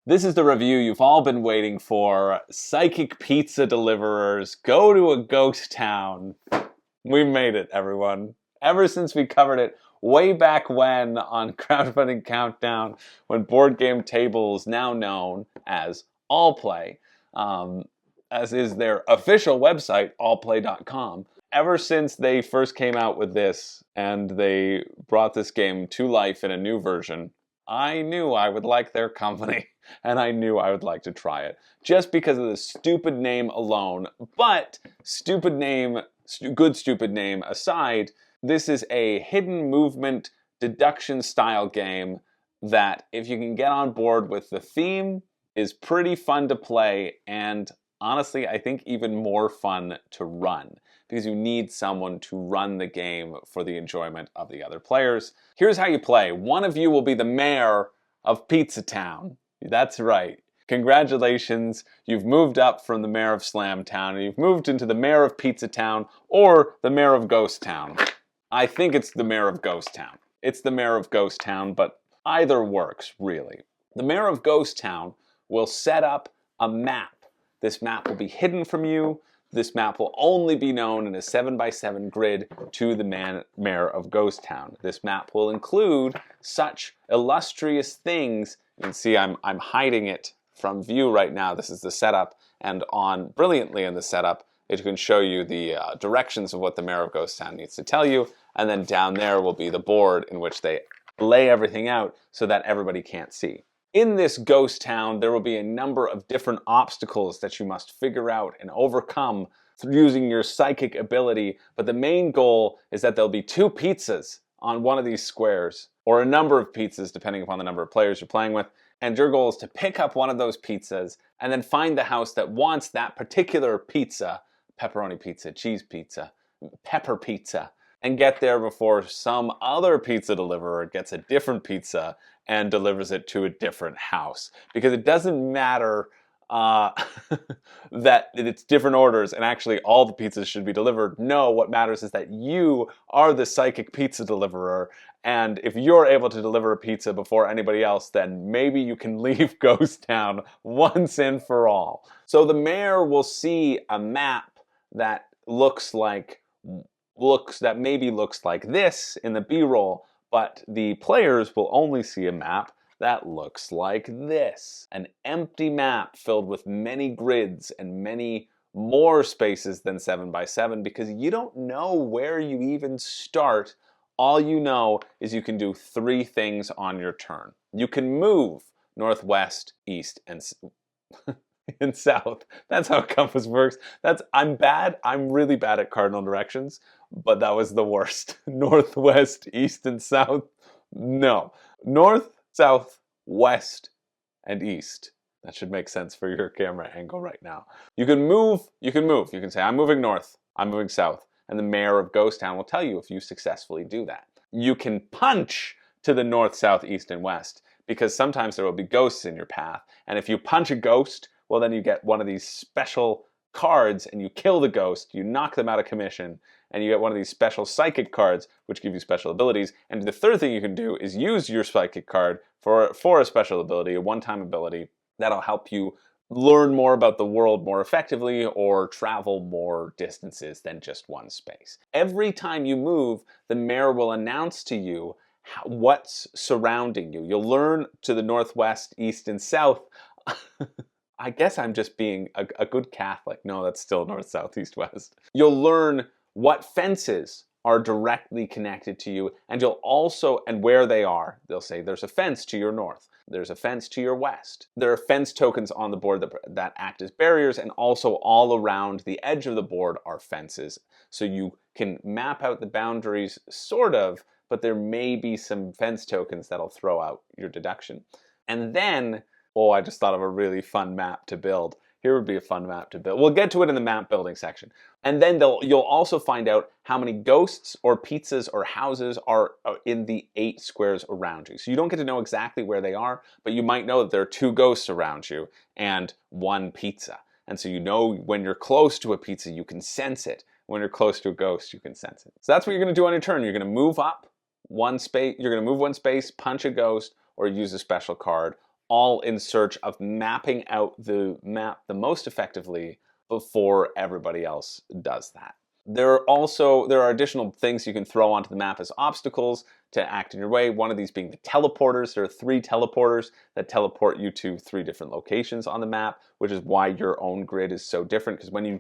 This is the review you've all been waiting for. Psychic pizza deliverers go to a ghost town. We made it, everyone. Ever since we covered it way back when on Crowdfunding Countdown, when Board Game Tables, now known as AllPlay, as is their official website, allplay.com. Ever since they first came out with this and they brought this game to life in a new version, I knew I would like their company and I knew I would like to try it just because of the stupid name alone. But good stupid name aside, this is a hidden movement deduction style game that, if you can get on board with the theme, is pretty fun to play, and honestly, I think even more fun to run, because you need someone to run the game for the enjoyment of the other players. Here's how you play. One of you will be the mayor of Pizza Town. That's right. Congratulations, you've moved up from the mayor of Slam Town, and you've moved into the mayor of Pizza Town, or the mayor of Ghost Town. I think it's the mayor of Ghost Town. It's the mayor of Ghost Town, but either works, really. The mayor of Ghost Town will set up a map. This map will be hidden from you. This map will only be known in a 7x7 grid to the mayor of Ghost Town. This map will include such illustrious things. You can see I'm hiding it from view right now. This is the setup, and on brilliantly in the setup, it can show you the directions of what the mayor of Ghost Town needs to tell you, and then down there will be the board in which they lay everything out so that everybody can't see. In this ghost town, there will be a number of different obstacles that you must figure out and overcome using your psychic ability, but the main goal is that there'll be 2 pizzas on one of these squares, or a number of pizzas depending upon the number of players you're playing with, and your goal is to pick up one of those pizzas and then find the house that wants that particular pizza, pepperoni pizza, cheese pizza, pepper pizza, and get there before some other pizza deliverer gets a different pizza and delivers it to a different house. Because it doesn't matter that it's different orders and actually all the pizzas should be delivered. No, what matters is that you are the psychic pizza deliverer, and if you're able to deliver a pizza before anybody else, then maybe you can leave Ghost Town once and for all. So the mayor will see a map that maybe looks like this in the B-roll, but the players will only see a map that looks like this. An empty map filled with many grids and many more spaces than 7x7, because you don't know where you even start. All you know is you can do 3 things on your turn. You can move northwest, east, and south. That's how compass works. I'm really bad at cardinal directions, but that was the worst. Northwest, east, and south. No. North, south, west, and east. That should make sense for your camera angle right now. You can move. You can say, I'm moving north, I'm moving south, and the mayor of Ghost Town will tell you if you successfully do that. You can punch to the north, south, east, and west, because sometimes there will be ghosts in your path, and if you punch a ghost, well, then you get one of these special cards and you kill the ghost, you knock them out of commission, and you get one of these special psychic cards which give you special abilities. And the third thing you can do is use your psychic card for a special ability, a one-time ability that'll help you learn more about the world more effectively or travel more distances than just one space. Every time you move, the mayor will announce to you what's surrounding you. You'll learn to the northwest, east, and south. I guess I'm just being a good Catholic. No, that's still north, south, east, west. You'll learn what fences are directly connected to you, and and where they are. They'll say there's a fence to your north, there's a fence to your west. There are fence tokens on the board that act as barriers, and also all around the edge of the board are fences. So you can map out the boundaries, sort of, but there may be some fence tokens that'll throw out your deduction. And then, oh, I just thought of a really fun map to build. Here would be a fun map to build. We'll get to it in the map building section. And then you'll also find out how many ghosts or pizzas or houses are in the 8 squares around you. So you don't get to know exactly where they are, but you might know that there are 2 ghosts around you and 1 pizza. And so you know when you're close to a pizza, you can sense it. When you're close to a ghost, you can sense it. So that's what you're going to do on your turn. You're going to move up one space, punch a ghost, or use a special card, all in search of mapping out the map the most effectively before everybody else does that. There are additional things you can throw onto the map as obstacles to act in your way. One of these being the teleporters. There are 3 teleporters that teleport you to 3 different locations on the map, which is why your own grid is so different, because when you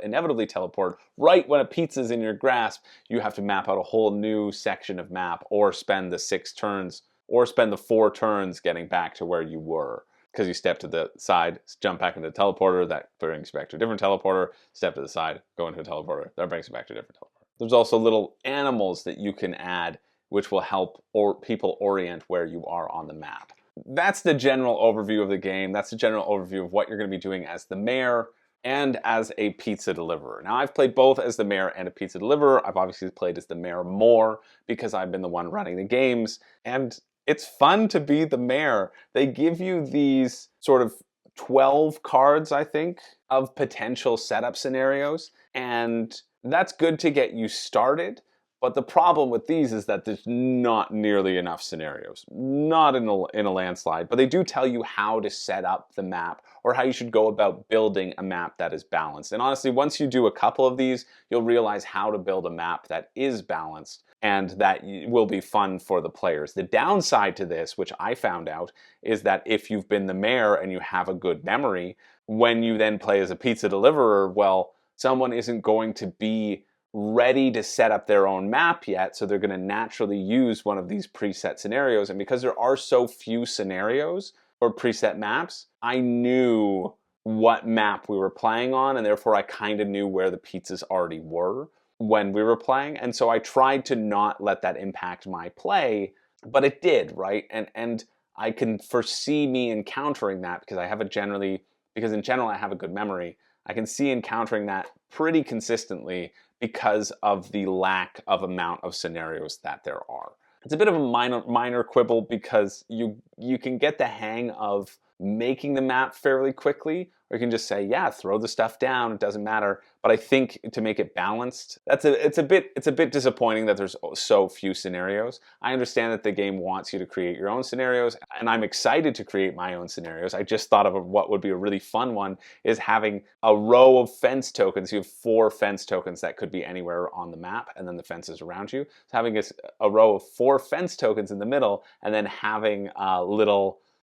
inevitably teleport, right when a pizza's in your grasp, you have to map out a whole new section of map, or spend the 6 turns, or spend the 4 turns getting back to where you were. Because you step to the side, jump back into the teleporter, that brings you back to a different teleporter, step to the side, go into a teleporter, that brings you back to a different teleporter. There's also little animals that you can add which will help people orient where you are on the map. That's the general overview of the game. That's the general overview of what you're going to be doing as the mayor and as a pizza deliverer. Now, I've played both as the mayor and a pizza deliverer. I've obviously played as the mayor more because I've been the one running the games, and it's fun to be the mayor. They give you these sort of 12 cards, I think, of potential setup scenarios, and that's good to get you started. But the problem with these is that there's not nearly enough scenarios. Not in a landslide, but they do tell you how to set up the map, or how you should go about building a map that is balanced. And honestly, once you do a couple of these, you'll realize how to build a map that is balanced and that will be fun for the players. The downside to this, which I found out, is that if you've been the mayor and you have a good memory, when you then play as a pizza deliverer, well, someone isn't going to be ready to set up their own map yet, so they're going to naturally use one of these preset scenarios. And because there are so few scenarios or preset maps, I knew what map we were playing on, and therefore I kind of knew where the pizzas already were when we were playing. And so I tried to not let that impact my play, but it did, right? And I can foresee me encountering that because in general I have a good memory. I can see encountering that pretty consistently because of the lack of amount of scenarios that there are. It's a bit of a minor quibble because you can get the hang of making the map fairly quickly, or you can just say, yeah, throw the stuff down, it doesn't matter. But I think to make it balanced, it's a bit disappointing that there's so few scenarios. I understand that the game wants you to create your own scenarios, and I'm excited to create my own scenarios. I just thought of what would be a really fun one is having a row of fence tokens. You have 4 fence tokens that could be anywhere on the map, and then the fences around you. So having a row of 4 fence tokens in the middle, and then having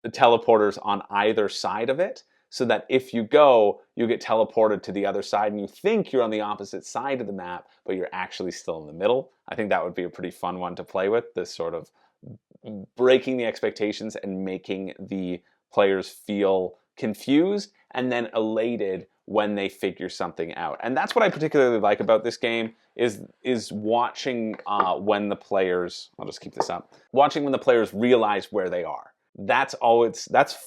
the teleporters on either side of it, so that if you go, you get teleported to the other side and you think you're on the opposite side of the map, but you're actually still in the middle. I think that would be a pretty fun one to play with, this sort of breaking the expectations and making the players feel confused and then elated when they figure something out. And that's what I particularly like about this game is watching when the players, I'll just keep this up, watching when the players realize where they are. That's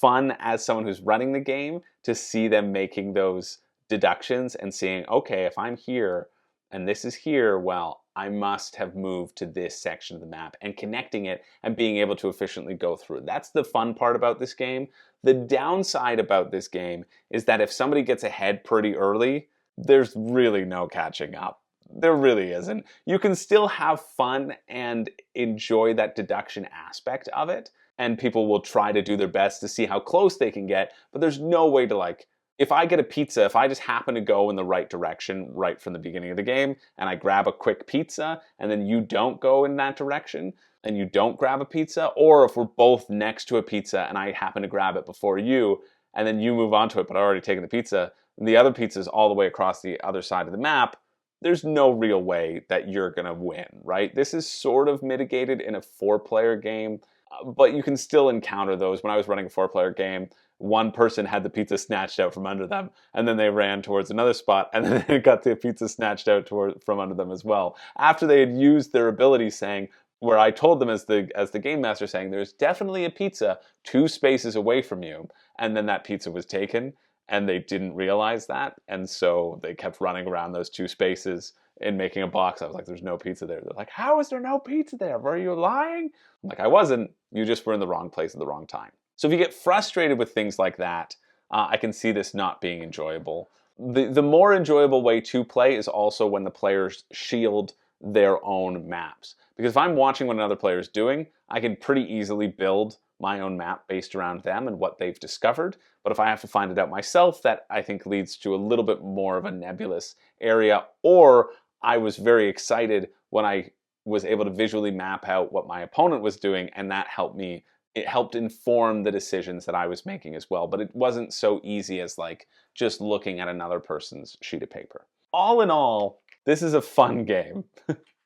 fun as someone who's running the game, to see them making those deductions and seeing, okay, if I'm here and this is here, well, I must have moved to this section of the map, and connecting it and being able to efficiently go through. That's the fun part about this game. The downside about this game is that if somebody gets ahead pretty early, there's really no catching up. There really isn't. You can still have fun and enjoy that deduction aspect of it, and people will try to do their best to see how close they can get, but there's no way to, if I get a pizza, if I just happen to go in the right direction right from the beginning of the game, and I grab a quick pizza, and then you don't go in that direction, and you don't grab a pizza, or if we're both next to a pizza and I happen to grab it before you, and then you move on to it, but I've already taken the pizza, and the other pizza is all the way across the other side of the map, there's no real way that you're going to win, right? This is sort of mitigated in a 4-player game, but you can still encounter those. When I was running a 4-player game, one person had the pizza snatched out from under them, and then they ran towards another spot, and then they got the pizza snatched out from under them as well. After they had used their ability, saying, where I told them as the game master, saying, there's definitely a pizza 2 spaces away from you, and then that pizza was taken, and they didn't realize that, and so they kept running around those 2 spaces and making a box. I was like, there's no pizza there. They're like, how is there no pizza there? Were you lying? I'm like, I wasn't. You just were in the wrong place at the wrong time. So if you get frustrated with things like that, I can see this not being enjoyable. The more enjoyable way to play is also when the players shield their own maps. Because if I'm watching what another player is doing, I can pretty easily build my own map based around them and what they've discovered. But if I have to find it out myself, that I think leads to a little bit more of a nebulous area. Or I was very excited when I was able to visually map out what my opponent was doing, and that helped me. It helped inform the decisions that I was making as well. But it wasn't so easy as like just looking at another person's sheet of paper. All in all, this is a fun game.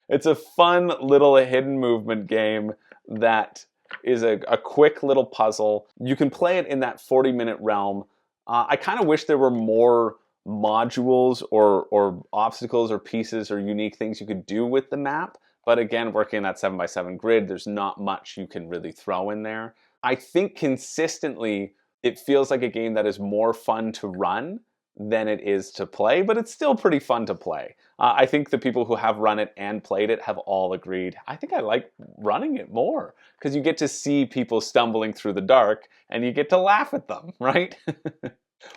It's a fun little hidden movement game that is a quick little puzzle. You can play it in that 40-minute realm. I kind of wish there were more modules or obstacles or pieces or unique things you could do with the map. But again, working in that 7x7 grid, there's not much you can really throw in there. I think consistently, it feels like a game that is more fun to run than it is to play, but it's still pretty fun to play. I think the people who have run it and played it have all agreed. I think I like running it more because you get to see people stumbling through the dark and you get to laugh at them, right?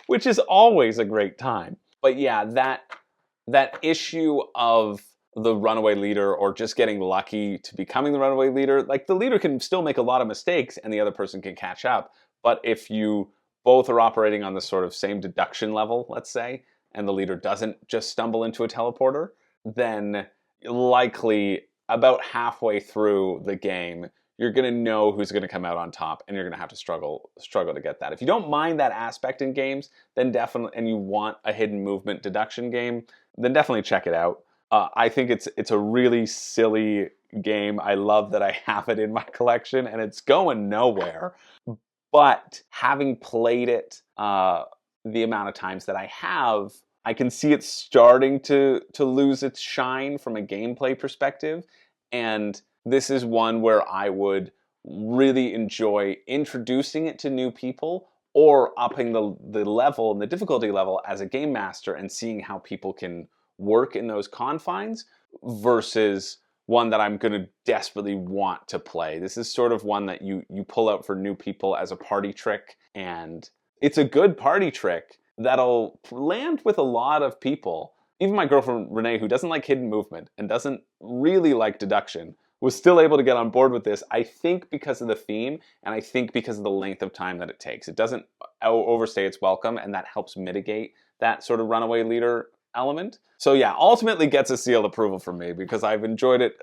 Which is always a great time. But yeah, that issue of the runaway leader or just getting lucky to becoming the runaway leader, like the leader can still make a lot of mistakes and the other person can catch up. But if you both are operating on the sort of same deduction level, let's say, and the leader doesn't just stumble into a teleporter, then likely about halfway through the game, you're going to know who's going to come out on top, and you're going to have to struggle to get that. If you don't mind that aspect in games, then definitely, and you want a hidden movement deduction game, then definitely check it out. I think it's a really silly game. I love that I have it in my collection, and it's going nowhere. But having played it the amount of times that I have, I can see it starting to lose its shine from a gameplay perspective. And this is one where I would really enjoy introducing it to new people or upping the level and the difficulty level as a game master and seeing how people can work in those confines versus one that I'm going to desperately want to play. This is sort of one that you pull out for new people as a party trick, and it's a good party trick that'll land with a lot of people. Even my girlfriend Renee, who doesn't like hidden movement and doesn't really like deduction, was still able to get on board with this, I think because of the theme, and I think because of the length of time that it takes. It doesn't overstay its welcome, and that helps mitigate that sort of runaway leader element. So yeah, ultimately gets a seal of approval from me because I've enjoyed it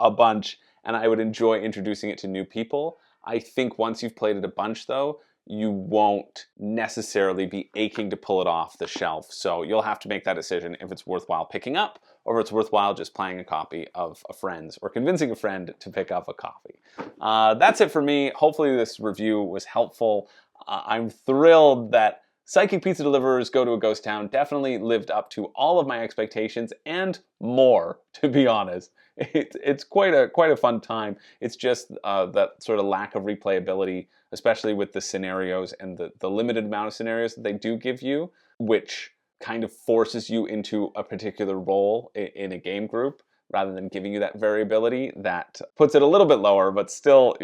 a bunch, and I would enjoy introducing it to new people. I think once you've played it a bunch though, you won't necessarily be aching to pull it off the shelf. So you'll have to make that decision if it's worthwhile picking up or if it's worthwhile just playing a copy of a friend's or convincing a friend to pick up a copy. That's it for me. Hopefully this review was helpful. I'm thrilled that Psychic Pizza Deliverers Go to a Ghost Town definitely lived up to all of my expectations and more, to be honest. It's quite a fun time. It's just that sort of lack of replayability, especially with the scenarios and the limited amount of scenarios that they do give you, which kind of forces you into a particular role in a game group rather than giving you that variability. That puts it a little bit lower, but still,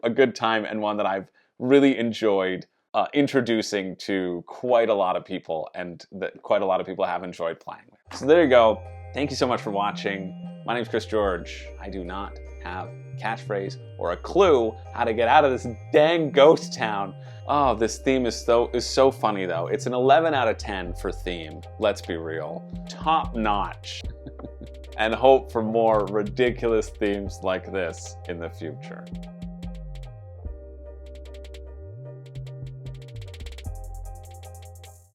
a good time and one that I've really enjoyed introducing to quite a lot of people, and that quite a lot of people have enjoyed playing with. So there you go. Thank you so much for watching. My name's Chris George. I do not have a catchphrase or a clue how to get out of this dang ghost town. Oh, this theme is so funny though. It's an 11 out of 10 for theme. Let's be real. Top notch. And hope for more ridiculous themes like this in the future.